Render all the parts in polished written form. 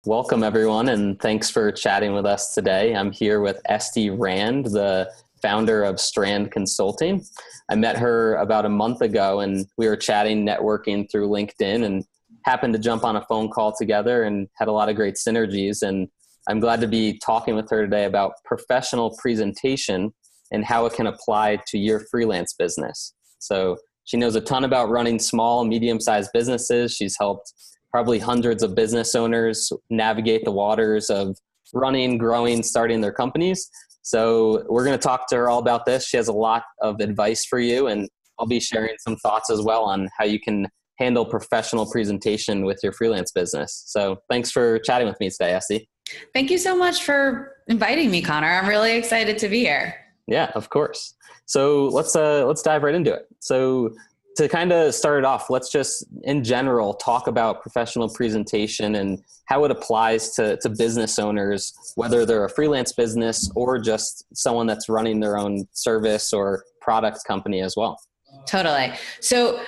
Welcome, everyone, and thanks for chatting with us today. I'm here with Estie Rand, the founder of Strand Consulting. I met her about a month ago, and we were chatting, networking through LinkedIn, and happened to jump on a phone call together and had a lot of great synergies. And I'm glad to be talking with her today about professional presentation and how it can apply to your freelance business. So she knows a ton about running small, medium-sized businesses. She's helped probably hundreds of business owners navigate the waters of running, growing, starting their companies. So we're going to talk to her all about this. She has a lot of advice for you, and I'll be sharing some thoughts as well on how you can handle professional presentation with your freelance business. So thanks for chatting with me today, Estie. Thank you so much for inviting me, Connor. I'm really excited to be here. Yeah, of course. So let's dive right into it. So to kind of start it off, let's just in general talk about professional presentation and how it applies to business owners, whether they're a freelance business or just someone that's running their own service or product company as well. Totally. So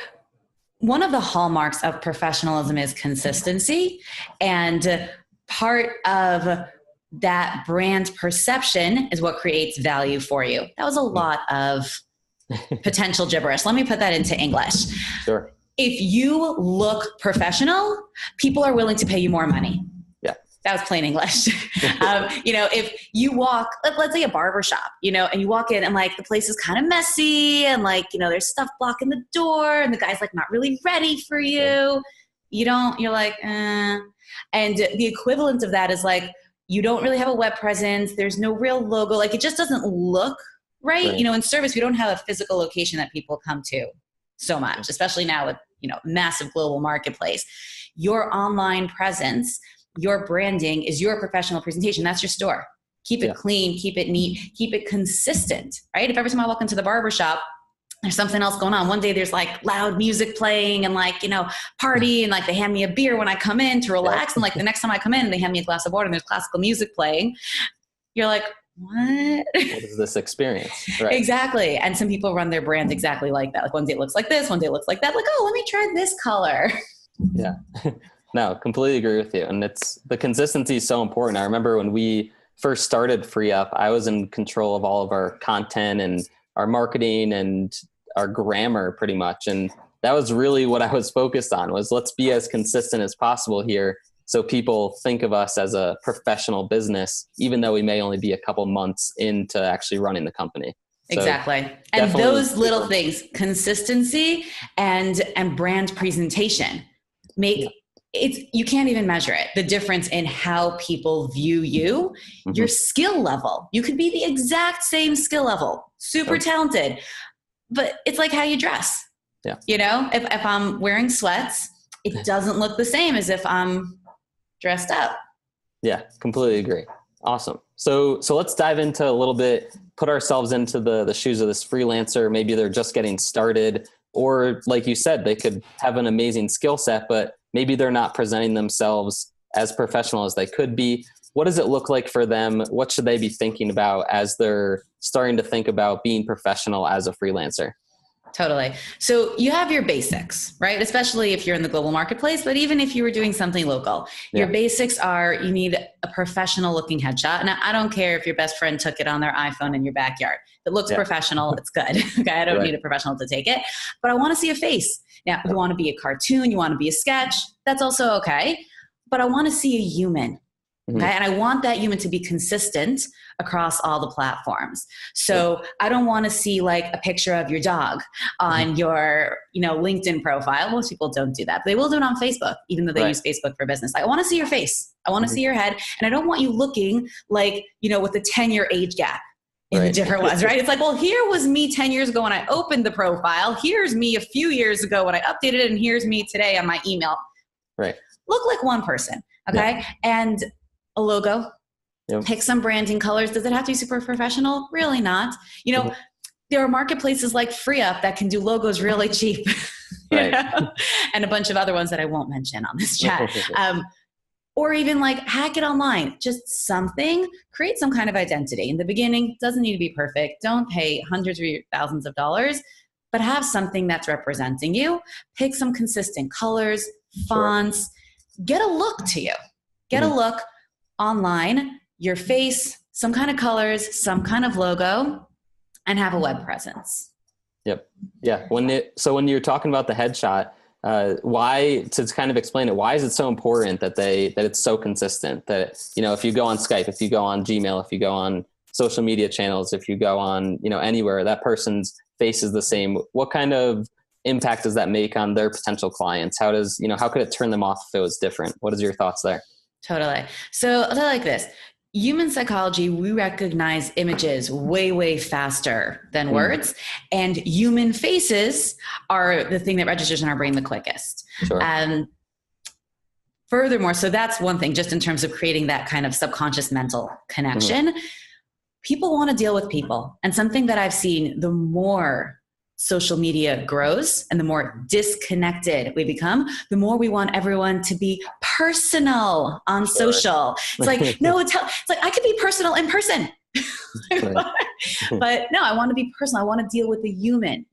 one of the hallmarks of professionalism is consistency, and part of that brand perception is what creates value for you. That was a lot of potential gibberish. Let me put that into English. Sure. If you look professional, people are willing to pay you more money. Yeah. That was plain English. If you walk, let's say a barber shop, and you walk in and like the place is kind of messy and there's stuff blocking the door and the guy's like not really ready for you. You're like, eh. And the equivalent of that is like, you don't really have a web presence. There's no real logo. Like it just doesn't look right. In service, we don't have a physical location that people come to so much, especially now with, massive global marketplace. Your online presence, your branding is your professional presentation. That's your store. Keep it clean, keep it neat, keep it consistent, right? If every time I walk into the barbershop, there's something else going on. One day there's like loud music playing and party and they hand me a beer when I come in to relax. And the next time I come in, they hand me a glass of water and there's classical music playing. You're like, what is this experience? Right. Exactly. And some people run their brands exactly like that. Like one day it looks like this, one day it looks like that. Like, oh, let me try this color. Yeah. No, completely agree with you. And the consistency is so important. I remember when we first started Freeeup, I was in control of all of our content and our marketing and our grammar pretty much. And that was really what I was focused on was let's be as consistent as possible here. So people think of us as a professional business, even though we may only be a couple months into actually running the company. Exactly. And those little things, consistency and brand presentation you can't even measure it. The difference in how people view you, your skill level. You could be the exact same skill level, super talented, but it's like how you dress. Yeah. If I'm wearing sweats, it doesn't look the same as if I'm dressed up. Yeah, completely agree. Awesome. So let's dive into a little bit, put ourselves into the shoes of this freelancer. Maybe they're just getting started, or like you said, they could have an amazing skill set, but maybe they're not presenting themselves as professional as they could be. What does it look like for them? What should they be thinking about as they're starting to think about being professional as a freelancer? Totally. So you have your basics, right? Especially if you're in the global marketplace, but even if you were doing something local, your basics are you need a professional looking headshot. And I don't care if your best friend took it on their iPhone in your backyard. If it looks professional, it's good. Okay, I don't need a professional to take it, but I want to see a face. Now, you want to be a cartoon, you want to be a sketch, that's also okay. But I want to see a human. Okay. And I want that human to be consistent across all the platforms. So I don't want to see like a picture of your dog on your, LinkedIn profile. Most people don't do that, but they will do it on Facebook, even though they use Facebook for business. I want to see your face. I want to see your head. And I don't want you looking like, with a 10-year age gap in the different ones, right? It's like, well, here was me 10 years ago when I opened the profile. Here's me a few years ago when I updated it. And here's me today on my email. Right. Look like one person. Okay. And a logo, pick some branding colors. Does it have to be super professional? Really not. There are marketplaces like Freeeup that can do logos really cheap, and a bunch of other ones that I won't mention on this chat. Or even like hack it online, just something, create some kind of identity. In the beginning, doesn't need to be perfect. Don't pay hundreds or thousands of dollars, but have something that's representing you. Pick some consistent colors, fonts, get a look to you. get a look online, your face, some kind of colors, some kind of logo, and have a web presence. Yep. Yeah. So when you're talking about the headshot, why, to kind of explain it, why is it so important that it's so consistent that, if you go on Skype, if you go on Gmail, if you go on social media channels, if you go on, anywhere, that person's face is the same. What kind of impact does that make on their potential clients? How could it turn them off if it was different? What is your thoughts there? Totally. So I'll tell you like this. Human psychology, we recognize images way, way faster than words, and human faces are the thing that registers in our brain the quickest. Sure. Furthermore, so that's one thing, just in terms of creating that kind of subconscious mental connection. People want to deal with people. And something that I've seen, the more social media grows and the more disconnected we become, the more we want everyone to be personal on social. It's like, no, it's like, I could be personal in person. But no, I want to be personal. I want to deal with the human,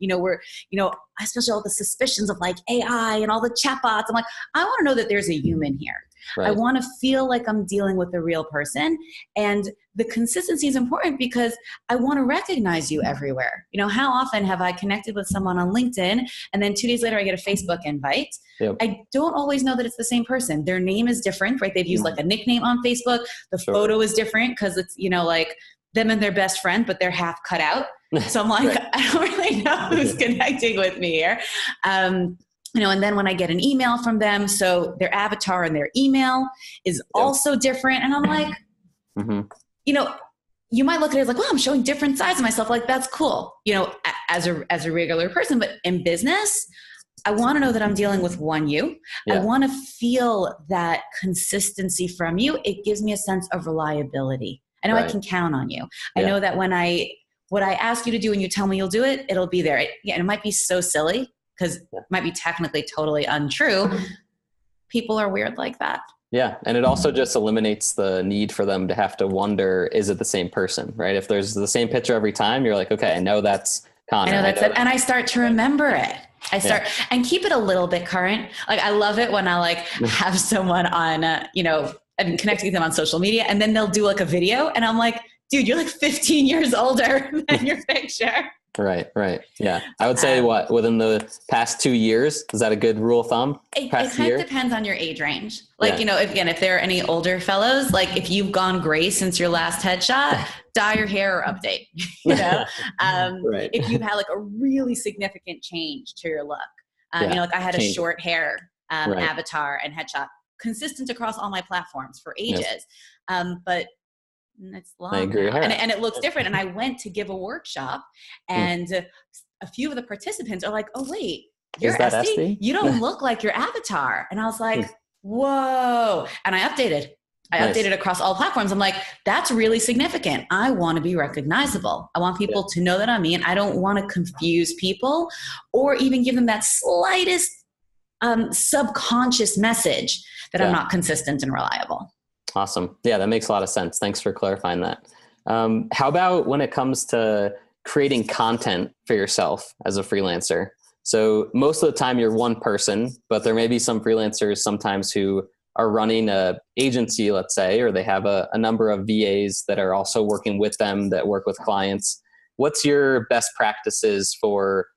especially all the suspicions of like AI and all the chatbots. I'm like, I want to know that there's a human here. Right. I want to feel like I'm dealing with a real person. And the consistency is important because I want to recognize you everywhere. How often have I connected with someone on LinkedIn and then 2 days later I get a Facebook invite? Yep. I don't always know that it's the same person. Their name is different, right? They've used like a nickname on Facebook. The photo is different because it's, like them and their best friend, but they're half cut out. So I'm like, I don't really know who's connecting with me here. And then when I get an email from them, so their avatar and their email is also different. And I'm like, you might look at it as like, well, I'm showing different sides of myself. Like, that's cool, as a regular person. But in business, I want to know that I'm dealing with one you. I want to feel that consistency from you. It gives me a sense of reliability. I know I can count on you. I know that when what I ask you to do and you tell me you'll do it, it'll be there. It might be so silly, because it might be technically totally untrue. People are weird like that. Yeah. And it also just eliminates the need for them to have to wonder, is it the same person, right? If there's the same picture every time, you're like, okay, I know that's Connor. I know that's it. And I start to remember it. And keep it a little bit current. Like, I love it when I have someone on, and connecting with them on social media, and then they'll do like a video and I'm like, dude, you're like 15 years older than your picture. Right. Yeah. I would say within the past 2 years, is that a good rule of thumb? It kind of depends on your age range. Like, if there are any older fellows, like if you've gone gray since your last headshot, dye your hair or update, if you've had like a really significant change to your look, like I had a short hair avatar and headshot consistent across all my platforms for ages. But it's long. I agree. And it looks different. And I went to give a workshop and a few of the participants are like, oh, wait, you're Estie? You don't look like your avatar. And I was like, whoa. And I updated. Updated across all platforms. I'm like, that's really significant. I want to be recognizable. I want people to know that I'm me, and I don't want to confuse people or even give them that slightest subconscious message that I'm not consistent and reliable. Awesome. Yeah, that makes a lot of sense. Thanks for clarifying that. How about when it comes to creating content for yourself as a freelancer? So most of the time you're one person, but there may be some freelancers sometimes who are running a agency, let's say, or they have a number of VAs that are also working with them that work with clients. What's your best practices for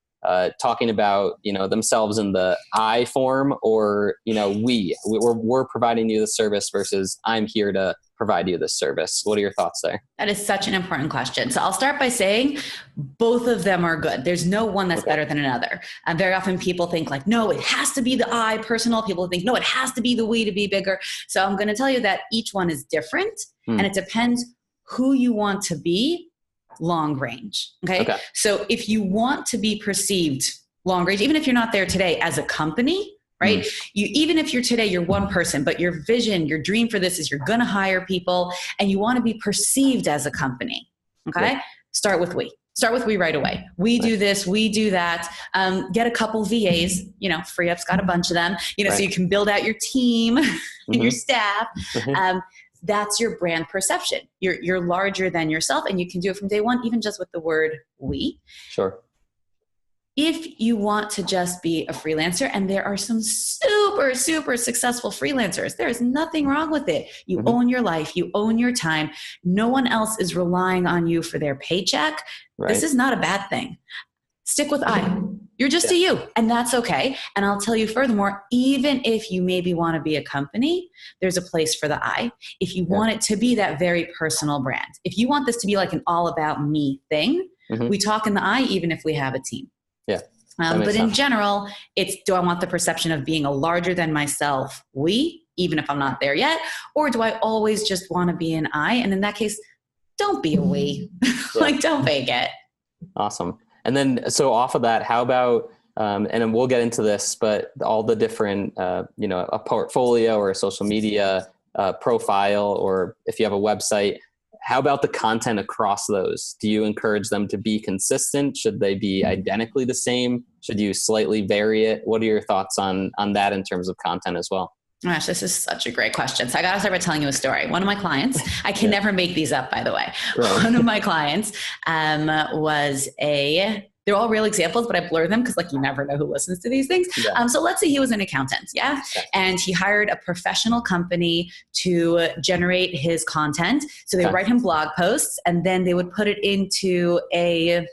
talking about, themselves in the I form, or, we're providing you the service versus I'm here to provide you this service? What are your thoughts there? That is such an important question. So I'll start by saying both of them are good. There's no one that's better than another. Very often people think like, no, it has to be the I personal. People think, no, it has to be the we to be bigger. So I'm going to tell you that each one is different and it depends who you want to be long range. Okay. So if you want to be perceived long range, even if you're not there today as a company, right? Even if you're one person, but your vision, your dream for this is you're going to hire people and you want to be perceived as a company. Okay. Start with we right away. We do this, we do that. Get a couple VAs, Freeup's got a bunch of them, so you can build out your team and your staff. That's your brand perception. You're larger than yourself, and you can do it from day one, even just with the word we. Sure. if you want to just be a freelancer, and there are some super, super successful freelancers, there is nothing wrong with it. You own your life, you own your time. No one else is relying on you for their paycheck. Right. This is not a bad thing. Stick with I. You're just a you, and that's okay. And I'll tell you furthermore, even if you maybe want to be a company, there's a place for the I. If you want it to be that very personal brand, if you want this to be like an all about me thing, we talk in the I, even if we have a team. Yeah. But in general, it's, do I want the perception of being a larger than myself we, even if I'm not there yet? Or do I always just want to be an I? And in that case, don't be a we. Like, don't fake it. Awesome. And then, so off of that, how about, and then we'll get into this, but all the different, a portfolio or a social media profile, or if you have a website, how about the content across those? Do you encourage them to be consistent? Should they be identically the same? Should you slightly vary it? What are your thoughts on that in terms of content as well? Gosh, this is such a great question. So I got to start by telling you a story. One of my clients, I can never make these up, by the way. Right. One of my clients they're all real examples, but I blur them because you never know who listens to these things. Yeah. So let's say he was an accountant. Yeah. And he hired a professional company to generate his content. So they write him blog posts, and then they would put it into a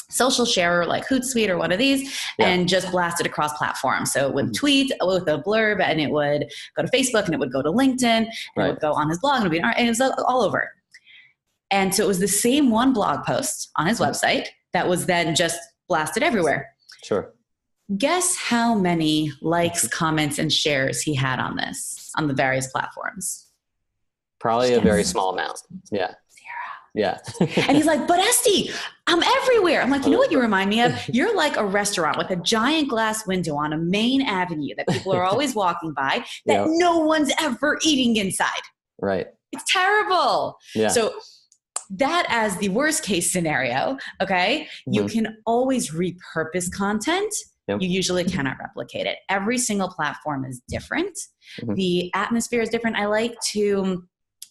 social share like Hootsuite or one of these and just blast it across platforms. So it would tweet with a blurb, and it would go to Facebook, and it would go to LinkedIn, and it would go on his blog, and it was all over. And so it was the same one blog post on his website that was then just blasted everywhere. Sure. Guess how many likes, comments, and shares he had on this, on the various platforms? Probably a very small amount. Yeah. 0. Yeah. And he's like, but Estie, I'm everywhere. I'm like, you know what you remind me of? You're like a restaurant with a giant glass window on a main avenue that people are always walking by that no one's ever eating inside. Right. It's terrible. Yeah. So that as the worst case scenario, okay, you can always repurpose content. You usually cannot replicate it. Every single platform is different. The atmosphere is different. I like to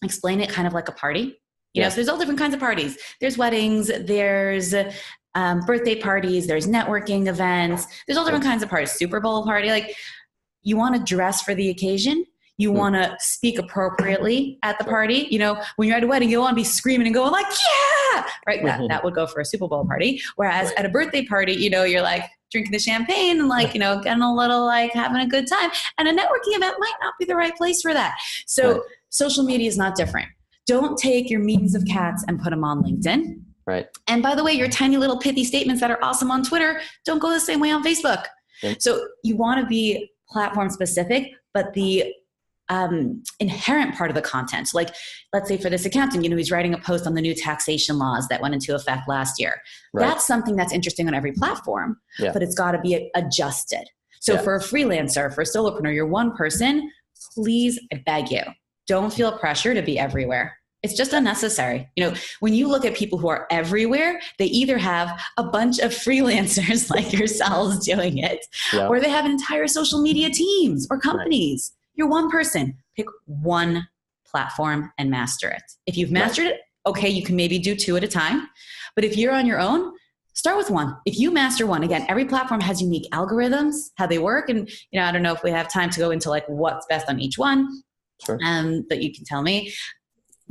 explain it kind of like a party. You know, so there's all different kinds of parties. There's weddings, there's birthday parties, there's networking events. There's all different kinds of parties. Super Bowl party. Like, you want to dress for the occasion. You want to speak appropriately at the party. You know, when you're at a wedding, you want to be screaming and going like, yeah, right? That would go for a Super Bowl party. Whereas at a birthday party, you know, you're like drinking the champagne and like, you know, getting a little like having a good time. And a networking event might not be the right place for that. So social media is not different. Don't take your memes of cats and put them on LinkedIn. Right. And by the way, your tiny little pithy statements that are awesome on Twitter don't go the same way on Facebook. So you want to be platform specific, but the inherent part of the content. Like, let's say for this accountant, you know, he's writing a post on the new taxation laws that went into effect last year. That's something that's interesting on every platform, but it's got to be adjusted. So for a freelancer, for a solopreneur, you're one person, please, I beg you, don't feel pressure to be everywhere. It's just unnecessary. You know, when you look at people who are everywhere, they either have a bunch of freelancers like yourselves doing it, or they have entire social media teams or companies. You're one person. Pick one platform and master it. If you've mastered it, okay, you can maybe do 2 at a time. But if you're on your own, start with one. If you master one, again, every platform has unique algorithms, how they work. And, you know, I don't know if we have time to go into like what's best on each one, but you can tell me.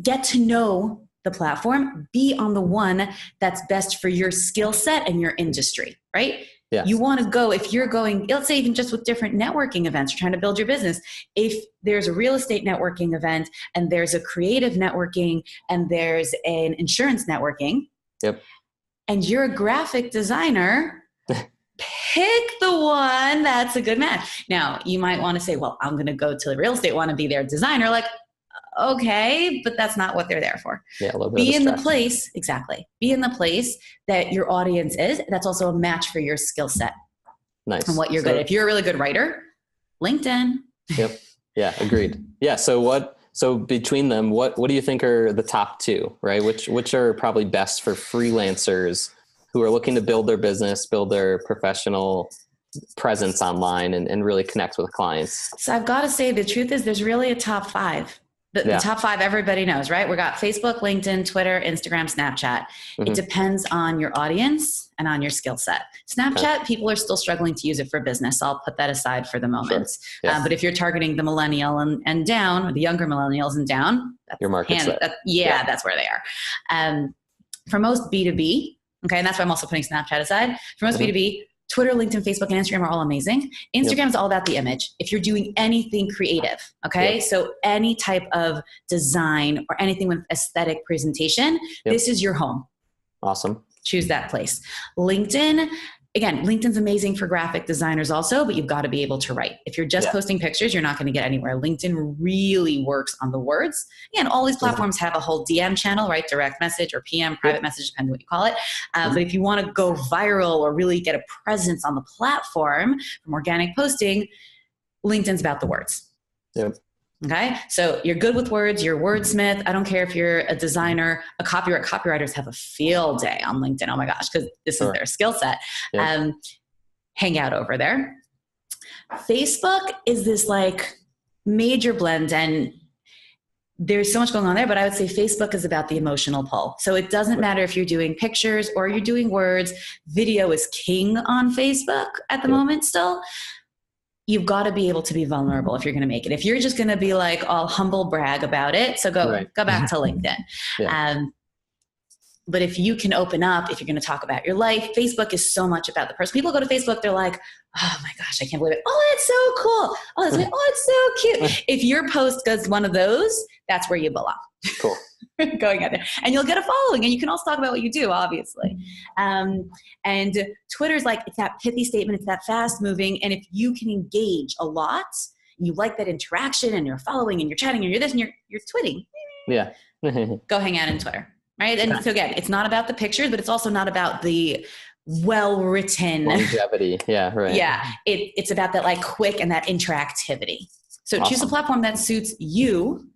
Get to know the platform. Be on the one that's best for your skill set and your industry, right? Yeah. You want to go, if you're going, let's say even just with different networking events, you're trying to build your business. If there's a real estate networking event and there's a creative networking and there's an insurance networking, and you're a graphic designer, pick the one that's a good match. Now, you might want to say, well, I'm going to go to the real estate, want to be their designer. Like, okay, but that's not what they're there for. Yeah, a little bit. Be in the place, Be in the place that your audience is. That's also a match for your skill set. Nice. And what you're good at. If you're a really good writer, LinkedIn. Yep. Yeah, agreed. Yeah. So between them, what do you think are the top 2, right? Which are probably best for freelancers who are looking to build their business, build their professional presence online and really connect with clients? So I've got to say, the truth is there's really a top 5. The top 5 everybody knows, right? We got Facebook, LinkedIn, Twitter, Instagram, Snapchat. It depends on your audience and on your skill set. Snapchat, people are still struggling to use it for business. I'll put that aside for the moment. Sure. But if you're targeting the millennial and down, or the younger millennials and down, that's your market's there. That's where they are. For most B2B, okay, and that's why I'm also putting Snapchat aside. For most B2B, Twitter, LinkedIn, Facebook, and Instagram are all amazing. Instagram is all about the image. If you're doing anything creative, okay? So any type of design or anything with aesthetic presentation, this is your home. Awesome. Choose that place. LinkedIn, again, LinkedIn's amazing for graphic designers also, but you've got to be able to write. If you're just posting pictures, you're not going to get anywhere. LinkedIn really works on the words. Again, all these platforms have a whole DM channel, right? Direct message or PM, private message, depending on what you call it. But if you want to go viral or really get a presence on the platform from organic posting, LinkedIn's about the words. Yep. Okay. So you're good with words, you're a wordsmith. I don't care if you're a designer, a copywriter. Copywriters have a field day on LinkedIn. Oh my gosh, because this is their skill set. Hang out over there. Facebook is this like major blend, and there's so much going on there, but I would say Facebook is about the emotional pull. So it doesn't matter if you're doing pictures or you're doing words. Video is king on Facebook at the moment still. You've got to be able to be vulnerable if you're going to make it. If you're just going to be like all humble brag about it, so go back to LinkedIn. But if you can open up, if you're going to talk about your life, Facebook is so much about the person. People go to Facebook, they're like, oh my gosh, I can't believe it. Oh, that's so cool. Oh, it's so cute. If your post goes one of those, that's where you belong. Cool. Going out there. And you'll get a following, and you can also talk about what you do, obviously. And Twitter's like, it's that pithy statement, it's that fast moving. And if you can engage a lot, you like that interaction, and you're following, and you're chatting, and you're this, and you're twitting. Yeah. Go hang out in Twitter. Right. And so again, it's not about the pictures, but it's also not about the well-written longevity. Yeah. Right. Yeah. It's about that like quick and that interactivity. So choose a platform that suits you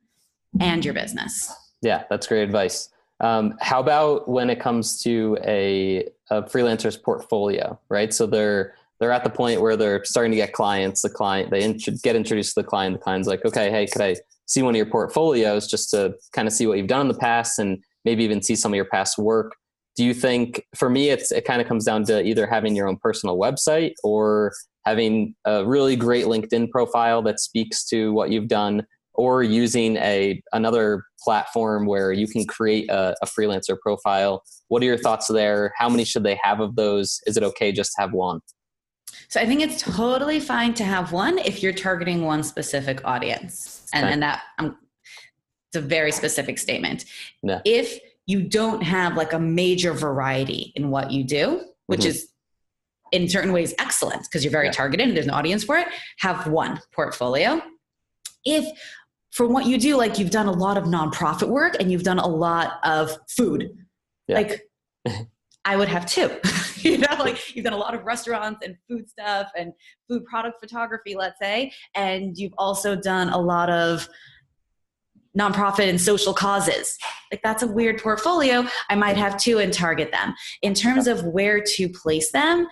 and your business. Yeah. That's great advice. How about when it comes to a freelancer's portfolio, right? So they're at the point where they're starting to get clients. They get introduced to the client. The client's like, okay, hey, could I see one of your portfolios just to kind of see what you've done in the past and maybe even see some of your past work? Do you think, for me, it kind of comes down to either having your own personal website or having a really great LinkedIn profile that speaks to what you've done, or using another platform where you can create a freelancer profile? What are your thoughts there? How many should they have of those? Is it okay just to have one? So I think it's totally fine to have one if you're targeting one specific audience. And that it's a very specific statement. Yeah. If you don't have like a major variety in what you do, which is in certain ways excellent because you're very targeted and there's an audience for it, have one portfolio. If from what you do, like you've done a lot of nonprofit work and you've done a lot of food, like I would have two. Like you've done a lot of restaurants and food stuff and food product photography, let's say, and you've also done a lot of nonprofit and social causes. Like that's a weird portfolio. I might have two and target them. In terms of where to place them,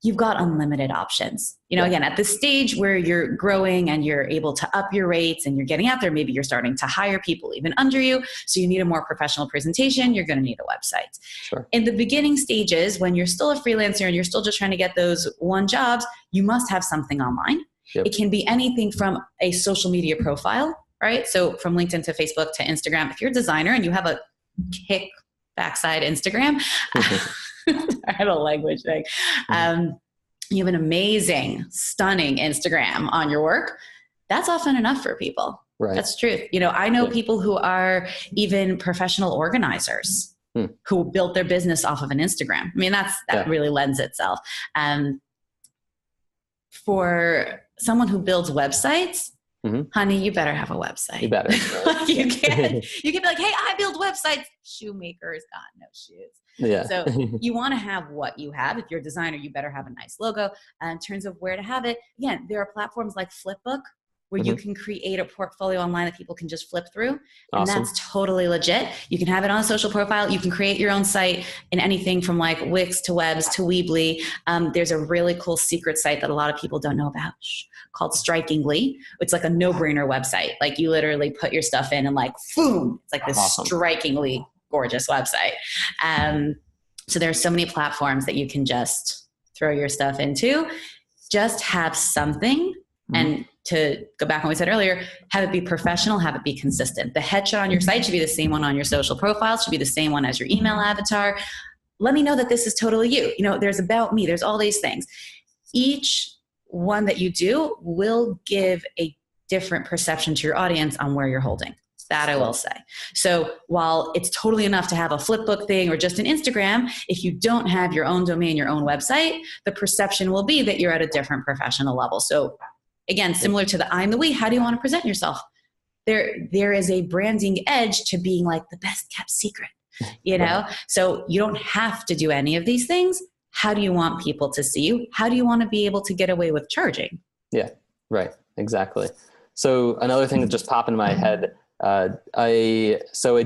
you've got unlimited options. Again, at this stage where you're growing and you're able to up your rates and you're getting out there, maybe you're starting to hire people even under you. So you need a more professional presentation. You're going to need a website. Sure. In the beginning stages, when you're still a freelancer and you're still just trying to get those one jobs, you must have something online. Yep. It can be anything from a social media profile, right? So from LinkedIn to Facebook to Instagram. If you're a designer and you have a kick backside Instagram, I have a language thing. You have an amazing, stunning Instagram on your work. That's often enough for people. Right. That's truth. I know people who are even professional organizers who built their business off of an Instagram. I mean, that really lends itself. For someone who builds websites, honey, you better have a website. You better. You can be like, hey, I build websites. Shoemaker's got no shoes. Yeah. So you want to have what you have. If you're a designer, you better have a nice logo. In terms of where to have it, again, there are platforms like Flipbook where you can create a portfolio online that people can just flip through. And Awesome. that's totally legit. You can have it on a social profile. You can create your own site in anything from like Wix to Webs to Weebly. There's a really cool secret site that a lot of people don't know about called Strikingly. It's like a no-brainer website. Like you literally put your stuff in and like, boom, it's like this strikingly gorgeous website. So there's so many platforms that you can just throw your stuff into. Just have something. And to go back on what we said earlier, have it be professional, have it be consistent. The headshot on your site should be the same one on your social profile, should be the same one as your email avatar. Let me know that this is totally you. You know, there's about me, there's all these things. Each one that you do will give a different perception to your audience on where you're holding. That I will say. So while it's totally enough to have a flipbook thing or just an Instagram, if you don't have your own domain, your own website, the perception will be that you're at a different professional level. So again, similar to the I'm the we, how do you want to present yourself? There is a branding edge to being like the best kept secret, you know? So you don't have to do any of these things. How do you want people to see you? How do you want to be able to get away with charging? Yeah, right. Exactly. So another thing that just popped in my head, a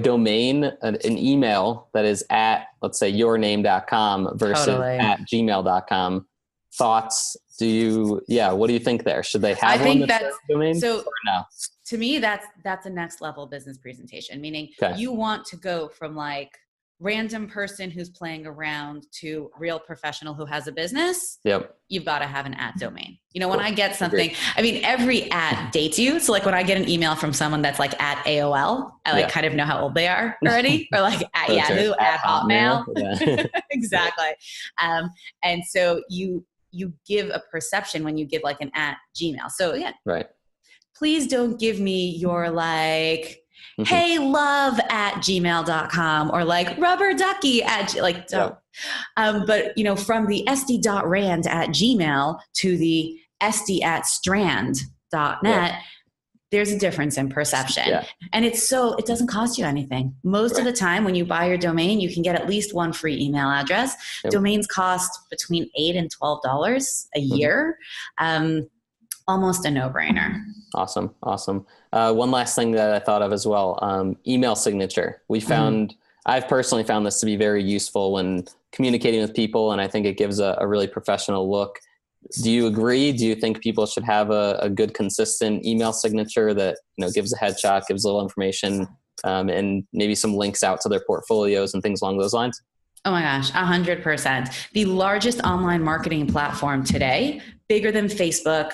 domain, an email that is at, let's say, yourname.com versus at gmail.com. Thoughts? What do you think there? Should they have I think one that's domain? So or no? To me, that's a next level business presentation, meaning you want to go from like random person who's playing around to real professional who has a business. Yep. You've got to have an at domain. You know, when I get something, I mean, every at dates you. So like when I get an email from someone that's like at AOL, I kind of know how old they are already, or like at Yahoo, at Hotmail. Yeah. Exactly. And so you give a perception when you give like an at Gmail. So yeah. Right. Please don't give me your like, hey love at gmail.com or like rubber ducky at like, don't. But you know, from the estie.rand at gmail to the estie at strand.net, there's a difference in perception. Yeah. And it doesn't cost you anything. Most of the time when you buy your domain, you can get at least one free email address. Yep. Domains cost between $8 and $12 a year. Almost a no-brainer. Awesome. One last thing that I thought of as well, email signature. I've personally found this to be very useful when communicating with people, and I think it gives a really professional look. Do you agree? Do you think people should have a good, consistent email signature that, you know, gives a headshot, gives a little information, and maybe some links out to their portfolios and things along those lines? Oh my gosh, 100%. The largest online marketing platform today, bigger than Facebook,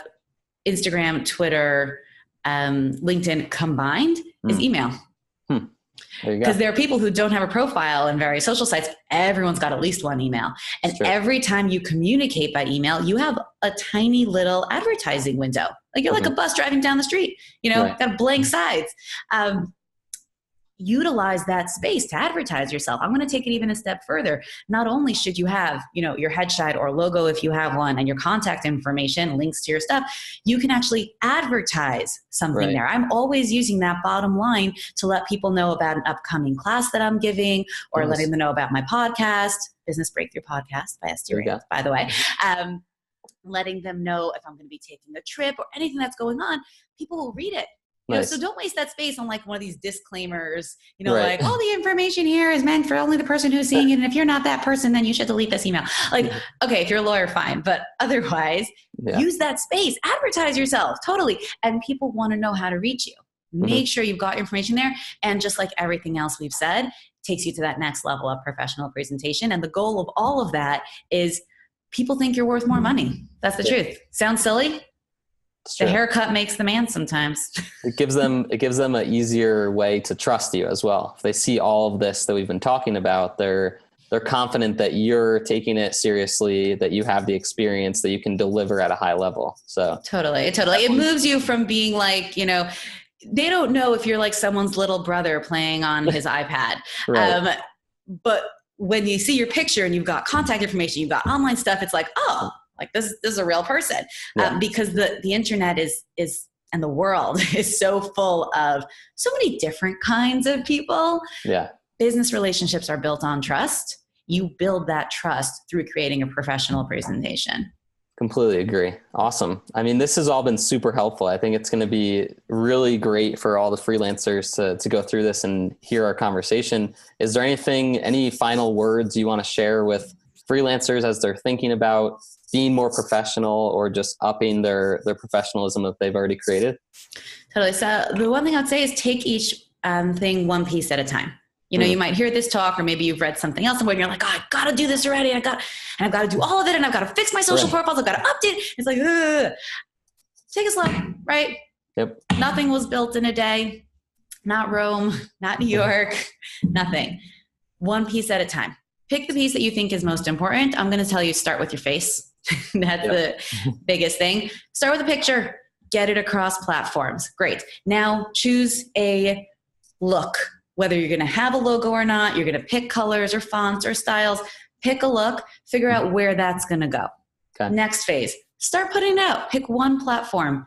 Instagram, Twitter, LinkedIn combined, is email. Because there are people who don't have a profile in various social sites. Everyone's got at least one email. And every time you communicate by email, you have a tiny little advertising window. Like you're like a bus driving down the street, you know, got blank sides. Utilize that space to advertise yourself. I'm going to take it even a step further. Not only should you have, you know, your headshot or logo if you have one, and your contact information, links to your stuff, you can actually advertise something there. I'm always using that bottom line to let people know about an Upcoming class that I'm giving, or letting them know about my podcast, Business Breakthrough Podcast by Estie, by the way. Letting them know if I'm going to be taking a trip or anything that's going on. People will read it. You know, so don't waste that space on like one of these disclaimers, you know, like all the information here is meant for only the person who's seeing it. And if you're not that person, then you should delete this email. Like, okay, if you're a lawyer, fine. But otherwise, use that space, advertise yourself, totally. And people want to know how to reach you. Make sure you've got information there. And just like everything else we've said, takes you to that next level of professional presentation. And the goal of all of that is people think you're worth more money. That's the truth. Sounds silly? The haircut makes the man sometimes. It gives them an easier way to trust you as well. If they see all of this that we've been talking about, they're confident that you're taking it seriously, that you have the experience, that you can deliver at a high level. So totally. It moves you from being like, you know, they don't know if you're like someone's little brother playing on his iPad. But when you see your picture and you've got contact information, you've got online stuff, it's like, oh, like this is a real person. Because the internet is and the world is so full of so many different kinds of people. Business relationships are built on trust. You build that trust through creating a professional presentation. Completely agree. Awesome. I mean, this has all been super helpful. I think it's going to be really great for all the freelancers to go through this and hear our conversation. Is there any final words you want to share with freelancers as they're thinking about being more professional or just upping their professionalism that they've already created? Totally. So the one thing I'd say is take each thing one piece at a time. You know, you might hear this talk, or maybe you've read something else somewhere and you're like, oh, I got to do this already. I've got to do all of it. And I've got to fix my social profiles. I've got to update. It's like, ugh. Take it slow, right? Yep. Nothing was built in a day. Not Rome, not New York, nothing. One piece at a time. Pick the piece that you think is most important. I'm going to tell you, start with your face. That's the biggest thing. Start with a picture. Get it across platforms. Great. Now choose a look. Whether you're going to have a logo or not, you're going to pick colors or fonts or styles, pick a look, figure out where that's going to go. Okay. Next phase, start putting it out. Pick one platform,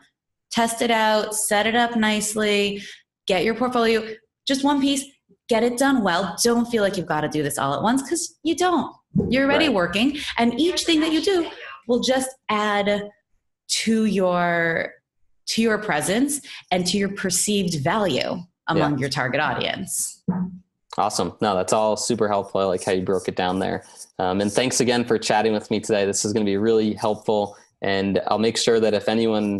test it out, set it up nicely, get your portfolio, just one piece, get it done well. Don't feel like you've got to do this all at once, because you don't. You're already working, and each thing that you do will just add to your presence and to your perceived value among your target audience. Awesome. No, that's all super helpful. I like how you broke it down there. And thanks again for chatting with me today. This is going to be really helpful. And I'll make sure that if anyone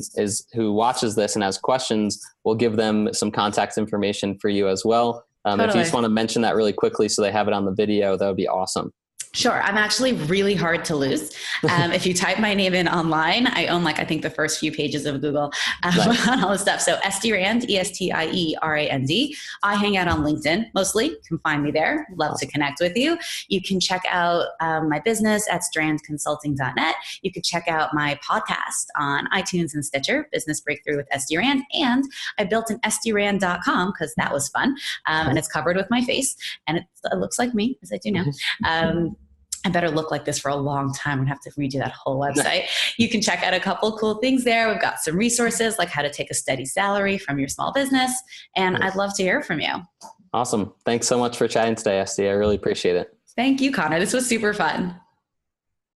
who watches this and has questions, we'll give them some contact information for you as well. Totally. If you just want to mention that really quickly so they have it on the video, that would be awesome. Sure. I'm actually really hard to lose. If you type my name in online, I own I think the first few pages of Google on all this stuff. So Estie Rand, Estierand. I hang out on LinkedIn mostly. You can find me there. Love to connect with you. You can check out my business at strandconsulting.net. You can check out my podcast on iTunes and Stitcher, Business Breakthrough with Estie Rand. And I built an estierand.com because that was fun. And it's covered with my face. And it looks like me, as I do now. I better look like this for a long time. I'm going to have to redo that whole website. You can check out a couple cool things there. We've got some resources like how to take a steady salary from your small business. And I'd love to hear from you. Awesome. Thanks so much for chatting today, Estie. I really appreciate it. Thank you, Connor. This was super fun.